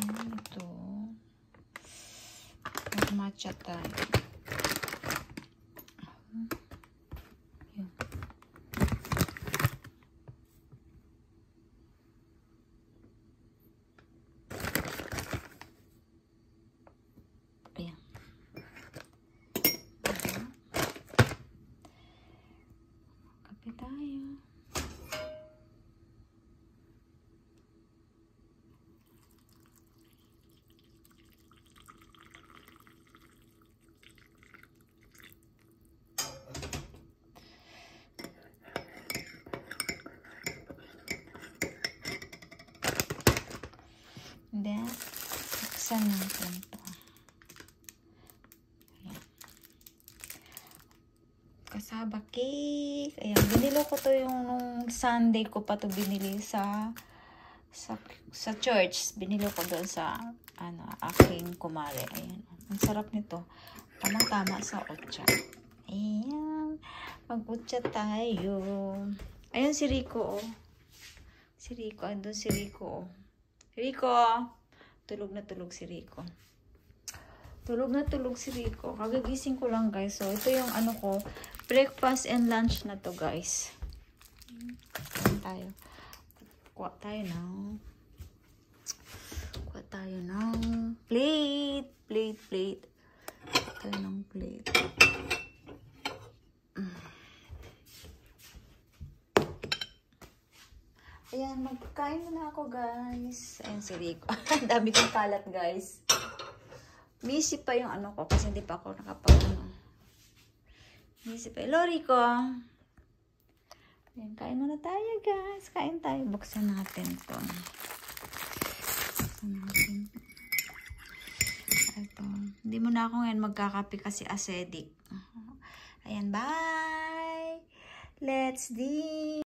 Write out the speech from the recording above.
Ito. Mag-matcha tayo. Yan. Ayan. Kape tayo. Then, buksan natin ito. Ayan. Kasaba cake. Ayan, binili ko to yung nung Sunday ko pa to binili sa church. Binili ko doon sa aking kumare. Ayan. Ang sarap nito. Tamang-tama sa otsa. Ayan. Mag-otsa tayo. Ayan si Rico, oh. Si Rico. Andun si Rico, oh. Rico, tulog na tulog si Rico. Tulog na tulog si Rico. Kagagising ko lang, guys. So, ito yung ko, breakfast and lunch na to, guys. Kuha tayo ng plate. Tayo ng plate. Ayan, magkain muna ako, guys. Ayan si Rico. Ang dami kong kalat, guys. Busy pa yung ko kasi hindi pa ako Busy pa. Hello, Rico. Ayan, kain muna tayo, guys. Kain tayo. Buksan natin ito. Ito. Hindi mo na ako ngayon magkakape kasi acidic. Ayan, bye! Let's